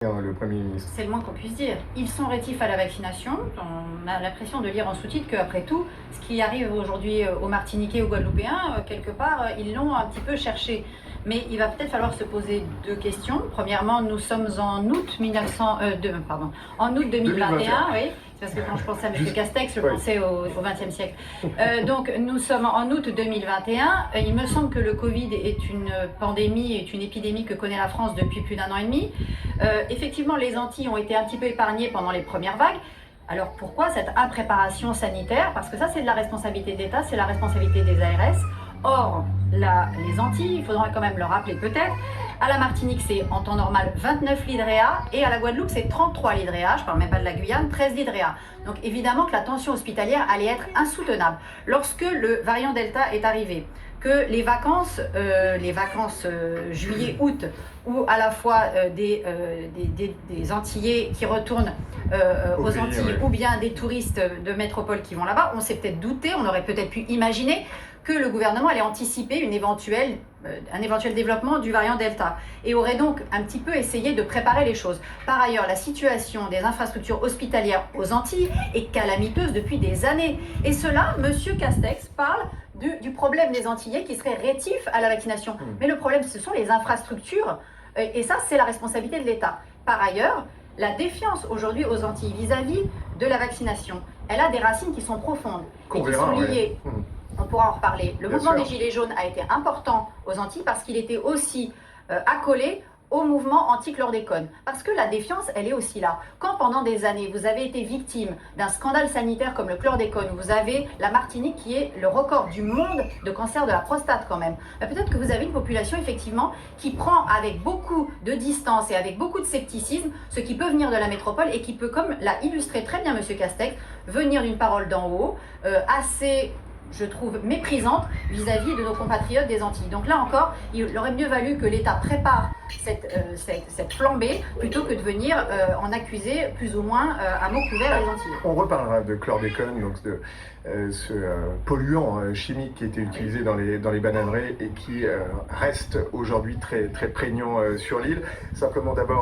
Le Premier ministre. C'est le moins qu'on puisse dire. Ils sont rétifs à la vaccination. On a l'impression de lire en sous-titre qu'après tout, ce qui arrive aujourd'hui aux Martiniquais, aux Guadeloupéens, quelque part, ils l'ont un petit peu cherché. Mais il va peut-être falloir se poser deux questions. Premièrement, nous sommes en août, en août 2021, oui. Parce que quand je pensais à M. Castex, je pensais au XXe siècle. Donc nous sommes en août 2021. Il me semble que le Covid est une pandémie, est une épidémie que connaît la France depuis plus d'1 an et demi. Effectivement, les Antilles ont été un petit peu épargnées pendant les premières vagues. Alors pourquoi cette impréparation sanitaire? Parce que ça, c'est de la responsabilité de l'État, c'est la responsabilité des ARS. Or, les Antilles, il faudra quand même le rappeler peut-être, à la Martinique, c'est en temps normal 29 lits de réa, et à la Guadeloupe, c'est 33 lits de réa, je ne parle même pas de la Guyane, 13 lits de réa. Donc évidemment que la tension hospitalière allait être insoutenable. Lorsque le variant Delta est arrivé, que les vacances juillet-août, où à la fois des Antillais qui retournent aux Antilles, ou bien des touristes de métropole qui vont là-bas, on s'est peut-être douté, on aurait peut-être pu imaginer que le gouvernement allait anticiper un éventuel développement du variant Delta et aurait donc un petit peu essayé de préparer les choses. Par ailleurs, la situation des infrastructures hospitalières aux Antilles est calamiteuse depuis des années. Et cela, M. Castex parle du problème des Antillais qui seraient rétifs à la vaccination. Mais le problème, ce sont les infrastructures. Et ça, c'est la responsabilité de l'État. Par ailleurs, la défiance aujourd'hui aux Antilles vis-à-vis de la vaccination, elle a des racines qui sont profondes et qui sont liées. On pourra en reparler. Le mouvement des Gilets jaunes a été important aux Antilles parce qu'il était aussi accolé au mouvement anti-chlordécone. Parce que la défiance, elle est aussi là. Quand pendant des années, vous avez été victime d'un scandale sanitaire comme le chlordécone, vous avez la Martinique qui est le record du monde de cancer de la prostate quand même. Peut-être que vous avez une population effectivement qui prend avec beaucoup de distance et avec beaucoup de scepticisme ce qui peut venir de la métropole et qui peut, comme l'a illustré très bien M. Castex, venir d'une parole d'en haut, assez, je trouve, méprisante vis-à-vis de nos compatriotes des Antilles. Donc là encore, il aurait mieux valu que l'État prépare cette flambée plutôt que de venir en accuser plus ou moins à mots couverts les Antilles. On reparlera de chlordécone, donc de ce polluant chimique qui était utilisé dans les bananeraies et qui reste aujourd'hui très, très prégnant sur l'île. Simplement d'abord